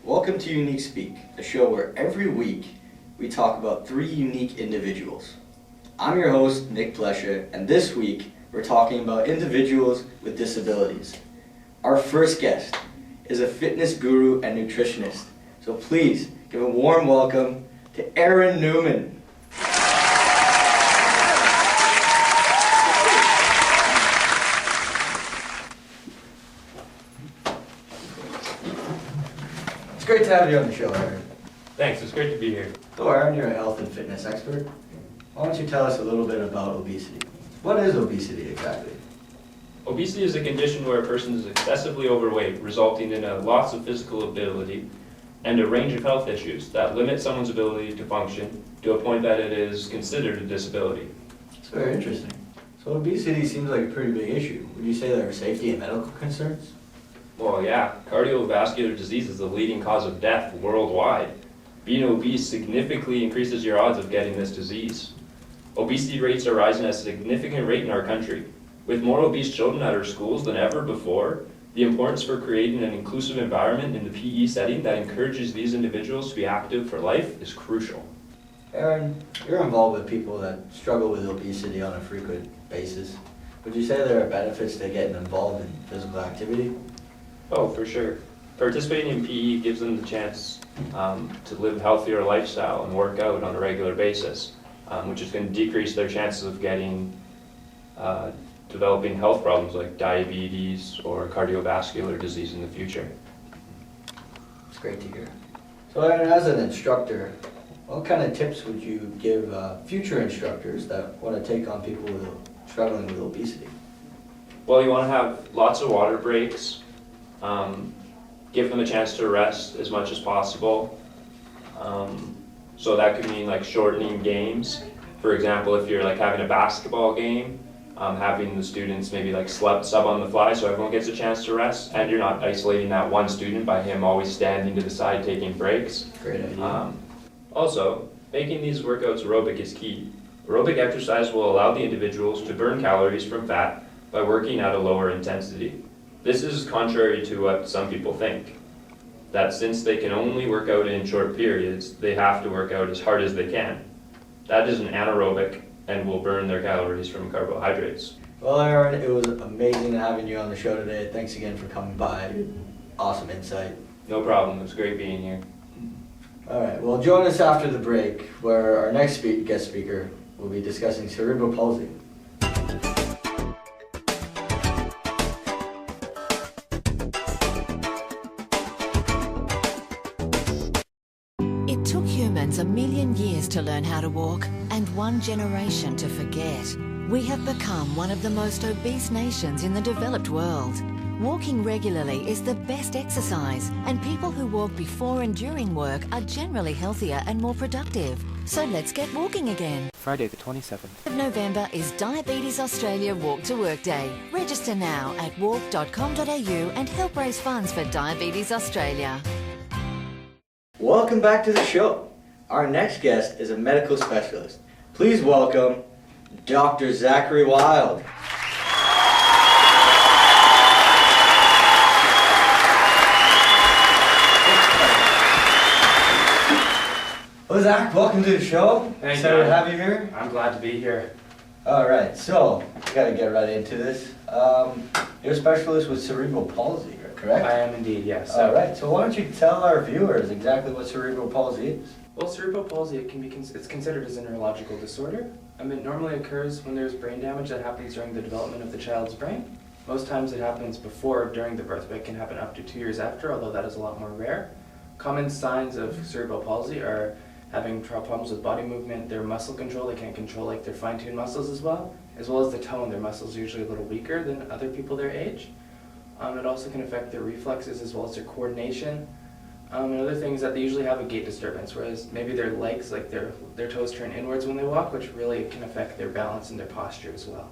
Welcome to Unique Speak, a show where every week we talk about three unique individuals. I'm your host, Nick Plesha, and this week we're talking about individuals with disabilities. Our first guest is a fitness guru and nutritionist, so please give a warm welcome to Aaron Newman. It's great to have you on the show, Aaron. Thanks, it's great to be here. So Aaron, you're a health and fitness expert. Why don't you tell us a little bit about obesity? What is obesity exactly? Obesity is a condition where a person is excessively overweight, resulting in a loss of physical ability and a range of health issues that limit someone's ability to function to a point that it is considered a disability. It's very interesting. So obesity seems like a pretty big issue. Would you say there are safety and medical concerns? Well, yeah, cardiovascular disease is the leading cause of death worldwide. Being obese significantly increases your odds of getting this disease. Obesity rates are rising at a significant rate in our country. With more obese children at our schools than ever before, the importance for creating an inclusive environment in the PE setting that encourages these individuals to be active for life is crucial. Aaron, you're involved with people that struggle with obesity on a frequent basis. Would you say there are benefits to getting involved in physical activity? Oh, for sure. Participating in PE gives them the chance to live a healthier lifestyle and work out on a regular basis, which is going to decrease their chances of developing health problems like diabetes or cardiovascular disease in the future. It's great to hear. So Aaron, as an instructor, what kind of tips would you give future instructors that want to take on people struggling with obesity? Well, you want to have lots of water breaks. Give them a chance to rest as much as possible. So that could mean like shortening games. For example, if you're like having a basketball game, having the students maybe like sub on the fly so everyone gets a chance to rest, and you're not isolating that one student by him always standing to the side taking breaks. Great idea. Also, making these workouts aerobic is key. Aerobic exercise will allow the individuals to burn calories from fat by working at a lower intensity. This is contrary to what some people think, that since they can only work out in short periods, they have to work out as hard as they can. That is an anaerobic and will burn their calories from carbohydrates. Well, Aaron, it was amazing having you on the show today. Thanks again for coming by. Awesome insight. No problem, it was great being here. All right, well, join us after the break, where our next guest speaker will be discussing cerebral palsy. It took humans 1 million years to learn how to walk and 1 generation to forget. We have become one of the most obese nations in the developed world. Walking regularly is the best exercise, and people who walk before and during work are generally healthier and more productive. So let's get walking again. Friday the 27th of November is Diabetes Australia Walk to Work Day. Register now at walk.com.au and help raise funds for Diabetes Australia. Welcome back to the show. Our next guest is a medical specialist. Please welcome Dr. Zachary Wild. Well, Zach, welcome to the show. Thank Excited you. to have you here. I'm glad to be here. All right, so we got to get right into this. You're a specialist with cerebral palsy, correct? I am indeed, yes. All right, so why don't you tell our viewers exactly what cerebral palsy is? Well, cerebral palsy, it's considered as a neurological disorder. It normally occurs when there's brain damage that happens during the development of the child's brain. Most times it happens before or during the birth, but it can happen up to 2 years after, although that is a lot more rare. Common signs of cerebral palsy are having problems with body movement, their muscle control, they can't control like their fine-tuned muscles as well as the tone. Their muscles are usually a little weaker than other people their age. It also can affect their reflexes as well as their coordination. Another thing is that they usually have a gait disturbance, whereas maybe their legs, like their toes turn inwards when they walk, which really can affect their balance and their posture as well.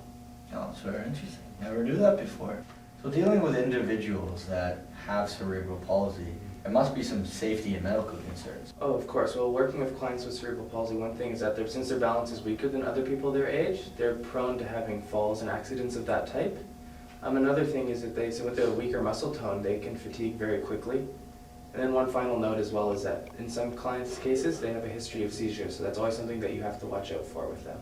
Oh, that's very interesting. Never knew that before. So dealing with individuals that have cerebral palsy, there must be some safety and medical concerns. Oh, of course. Well, working with clients with cerebral palsy, one thing is that since their balance is weaker than other people their age, they're prone to having falls and accidents of that type. Another thing is that so with a weaker muscle tone, they can fatigue very quickly. And then one final note as well is that in some clients' cases, they have a history of seizures, so that's always something that you have to watch out for with them.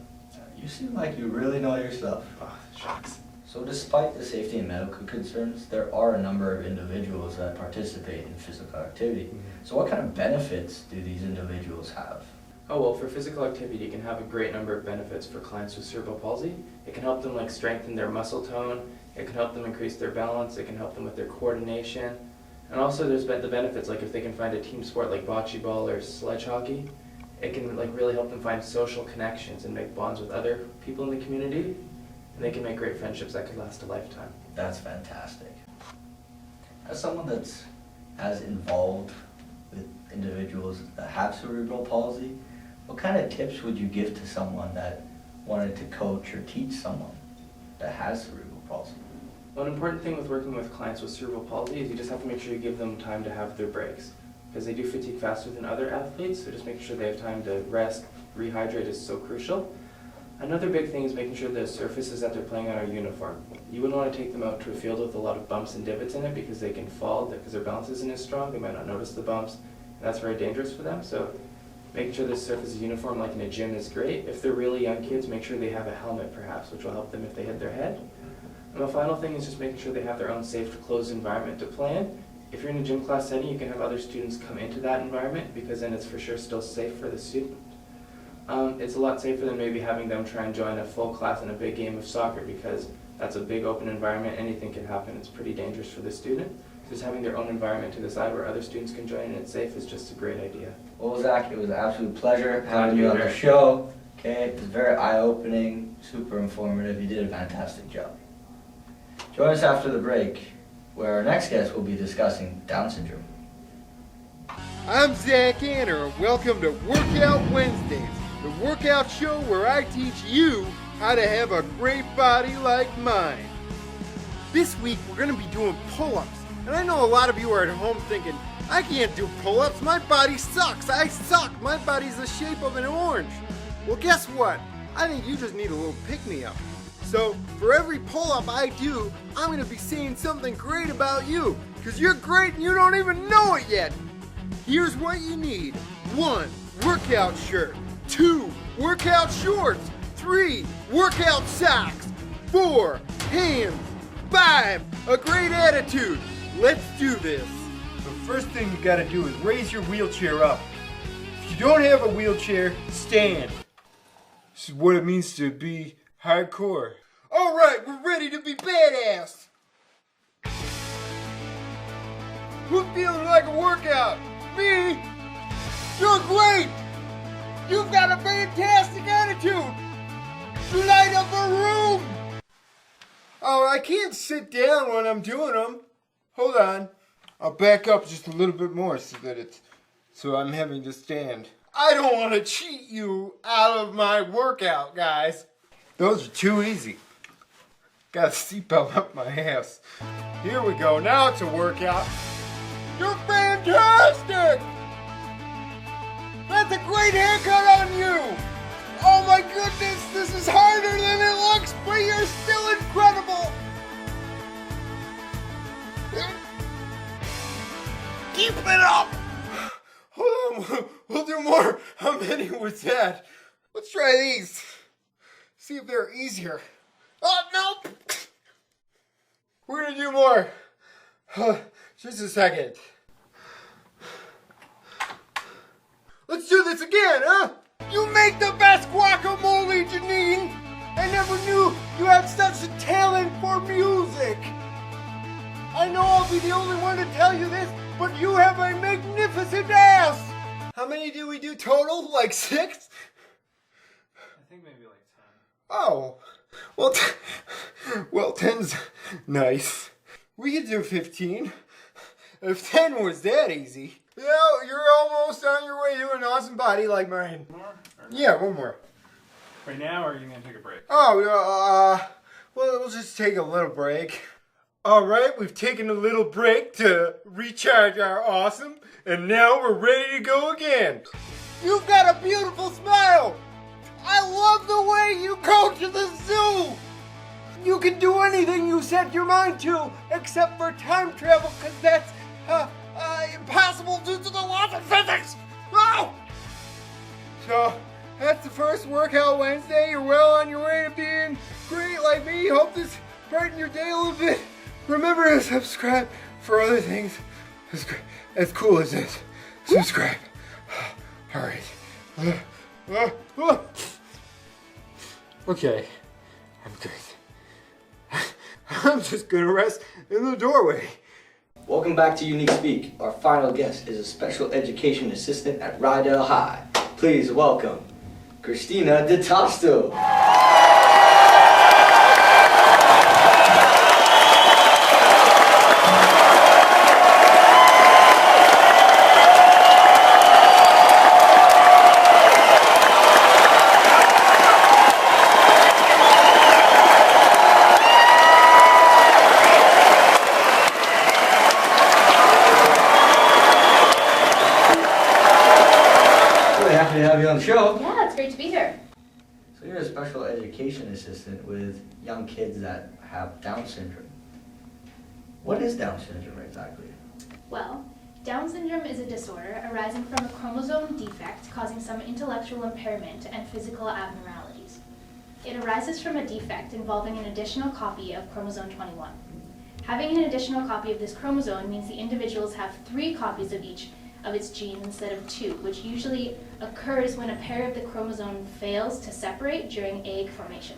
You seem like you really know your stuff. Oh, shucks. So despite the safety and medical concerns, there are a number of individuals that participate in physical activity. So what kind of benefits do these individuals have? Oh, well, for physical activity, it can have a great number of benefits for clients with cerebral palsy. It can help them like strengthen their muscle tone, it can help them increase their balance, it can help them with their coordination. And also there's the benefits, like if they can find a team sport like bocce ball or sledge hockey, it can like really help them find social connections and make bonds with other people in the community. And they can make great friendships that could last a lifetime. That's fantastic. As someone that's as involved with individuals that have cerebral palsy, what kind of tips would you give to someone that wanted to coach or teach someone that has cerebral palsy? One important thing with working with clients with cerebral palsy is you just have to make sure you give them time to have their breaks, because they do fatigue faster than other athletes, so just making sure they have time to rest, rehydrate is so crucial. Another big thing is making sure the surfaces that they're playing on are uniform. You wouldn't want to take them out to a field with a lot of bumps and divots in it because they can fall, because their balance isn't as strong, they might not notice the bumps, and that's very dangerous for them. So making sure the surface is uniform like in a gym is great. If they're really young kids, make sure they have a helmet perhaps, which will help them if they hit their head. And the final thing is just making sure they have their own safe, closed environment to play in. If you're in a gym class setting, you can have other students come into that environment because then it's for sure still safe for the student. It's a lot safer than maybe having them try and join a full class in a big game of soccer because that's a big open environment, anything can happen, it's pretty dangerous for the student. Just having their own environment to the side where other students can join and it's safe is just a great idea. Well, Zach, it was an absolute pleasure having you on the show. Okay, it was very eye-opening, super informative. You did a fantastic job. Join us after the break, where our next guest will be discussing Down syndrome. I'm Zach Anner, and welcome to Workout Wednesdays, the workout show where I teach you how to have a great body like mine. This week we're going to be doing pull-ups, and I know a lot of you are at home thinking, I can't do pull-ups, my body sucks, I suck, my body's the shape of an orange. Well, guess what? I think you just need a little pick-me-up. So, for every pull-up I do, I'm going to be saying something great about you, because you're great and you don't even know it yet. Here's what you need. 1, workout shirt. 2, workout shorts. 3, workout socks. 4, hands. 5, a great attitude. Let's do this. The first thing you gotta do is raise your wheelchair up. If you don't have a wheelchair, stand. This is what it means to be hardcore. Alright, we're ready to be badass. Who's feeling like a workout? Me? You're great! You've got a fantastic attitude! You light up a room! Oh, I can't sit down when I'm doing them. Hold on. I'll back up just a little bit more so I'm having to stand. I don't want to cheat you out of my workout, guys. Those are too easy. Got a seatbelt up my ass. Here we go. Now it's a workout. You're fantastic! That's a great haircut on you! Oh my goodness, this is harder than it looks, but you're still incredible! Keep it up! Hold on, we'll do more. How many was that? Let's try these. See if they're easier. Oh, nope! We're gonna do more. Just a second. Let's do this again, huh? You make the best guacamole, Janine! I never knew you had such a talent for music! I know I'll be the only one to tell you this, but you have a magnificent ass! How many did we do total? Like 6? I think maybe like 10. Oh, well, well, 10's nice. We could do 15. If 10 was that easy. Yeah, you're almost on your way to an awesome body like mine. More? Yeah, one more. Right now, or are you going to take a break? Oh, well, we'll just take a little break. All right, we've taken a little break to recharge our awesome, and now we're ready to go again. You've got a beautiful smile. I love the way you go to the zoo. You can do anything you set your mind to, except for time travel, because that's, impossible due to the laws of physics. No! So, that's the first Workout Wednesday. You're well on your way to being great like me. Hope this brightened your day a little bit. Remember to subscribe for other things as cool as this. Subscribe. All right. Okay, I'm good. I'm just gonna rest in the doorway. Welcome back to Unique Speak. Our final guest is a special education assistant at Rydell High. Please welcome Christina DeTosto. Happy to have you on the show. Yeah, it's great to be here. So you're a special education assistant with young kids that have Down syndrome. What is Down syndrome exactly? Well, Down syndrome is a disorder arising from a chromosome defect causing some intellectual impairment and physical abnormalities. It arises from a defect involving an additional copy of chromosome 21. Having an additional copy of this chromosome means the individuals have 3 copies of each of its genes instead of 2, which usually occurs when a pair of the chromosome fails to separate during egg formation.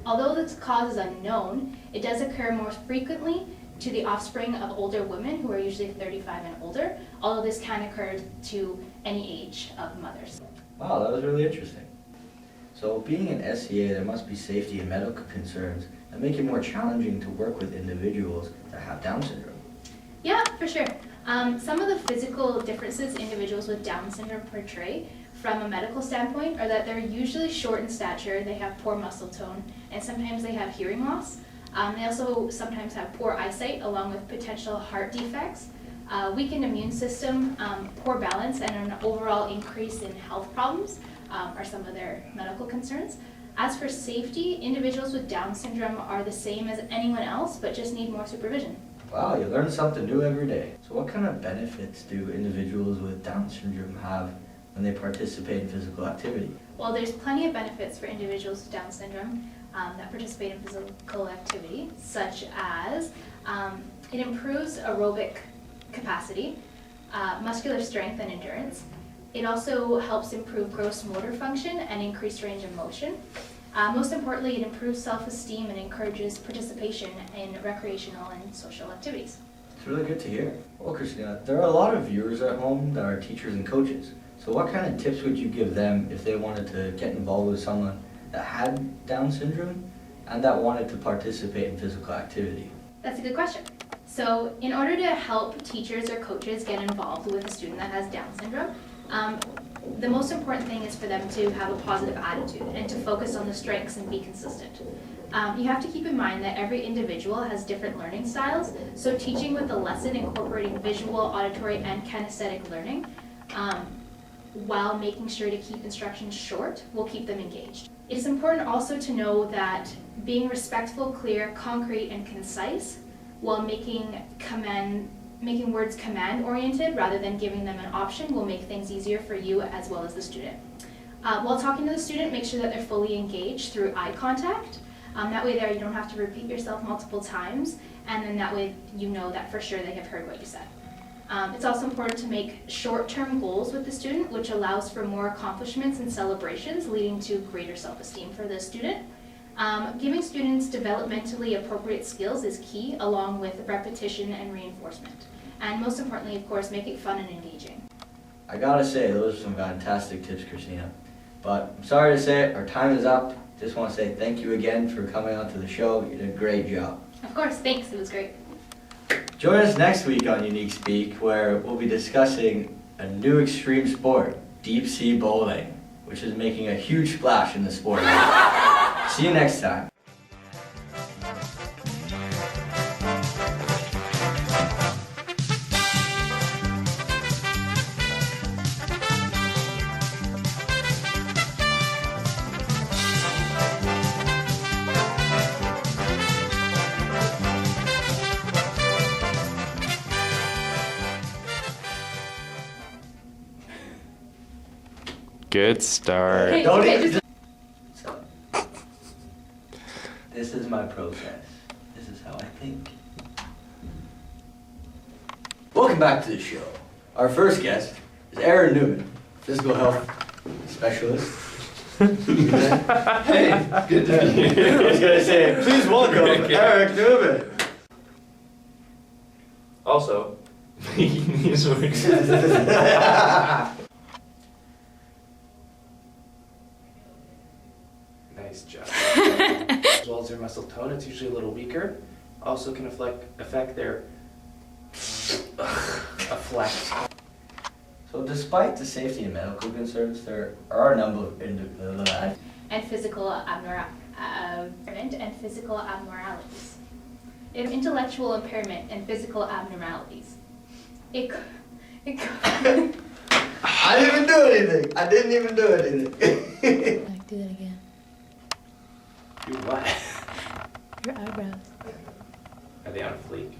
Although this cause is unknown, it does occur more frequently to the offspring of older women who are usually 35 and older, although this can occur to any age of mothers. Wow, that was really interesting. So being an SEA, there must be safety and medical concerns that make it more challenging to work with individuals that have Down syndrome. Yeah, for sure. Some of the physical differences individuals with Down syndrome portray from a medical standpoint are that they're usually short in stature, they have poor muscle tone, and sometimes they have hearing loss. They also sometimes have poor eyesight along with potential heart defects, weakened immune system, poor balance, and an overall increase in health problems are some of their medical concerns. As for safety, individuals with Down syndrome are the same as anyone else, but just need more supervision. Wow, you learn something new every day. So what kind of benefits do individuals with Down syndrome have when they participate in physical activity? Well, there's plenty of benefits for individuals with Down syndrome that participate in physical activity, such as it improves aerobic capacity, muscular strength and endurance. It also helps improve gross motor function and increase range of motion. Most importantly, it improves self-esteem and encourages participation in recreational and social activities. It's really good to hear. Well, Christina, there are a lot of viewers at home that are teachers and coaches. So what kind of tips would you give them if they wanted to get involved with someone that had Down syndrome and that wanted to participate in physical activity? That's a good question. So in order to help teachers or coaches get involved with a student that has Down syndrome, the most important thing is for them to have a positive attitude and to focus on the strengths and be consistent. You have to keep in mind that every individual has different learning styles, so teaching with the lesson incorporating visual, auditory, and kinesthetic learning while making sure to keep instructions short will keep them engaged. It's important also to know that being respectful, clear, concrete, and concise while making words command-oriented rather than giving them an option will make things easier for you as well as the student. While talking to the student, make sure that they're fully engaged through eye contact. That way you don't have to repeat yourself multiple times, and then that way you know that for sure they have heard what you said. It's also important to make short-term goals with the student, which allows for more accomplishments and celebrations, leading to greater self-esteem for the student. Giving students developmentally appropriate skills is key, along with repetition and reinforcement. And most importantly, of course, make it fun and engaging. I gotta say, those are some fantastic tips, Christina. But I'm sorry to say it, our time is up. Just want to say thank you again for coming on to the show. You did a great job. Of course, thanks, it was great. Join us next week on Unique Speak, where we'll be discussing a new extreme sport, deep sea bowling, which is making a huge splash in the sport. See you next time. Good start. Okay, Don't okay, even- So, this is my process. This is how I think. Welcome back to the show. Our first guest is Aaron Newman, physical health specialist. Hey, good to meet you. I was gonna say, please welcome Eric Newman. Also, making these works. Nice job. As well as their muscle tone, it's usually a little weaker. Also can affect their a flex. So despite the safety and medical concerns, there are a number of and physical abnormalities. Intellectual impairment and physical abnormalities. I didn't even do anything. I didn't even do anything. Do that again. Do what? Your eyebrows. Are they on fleek?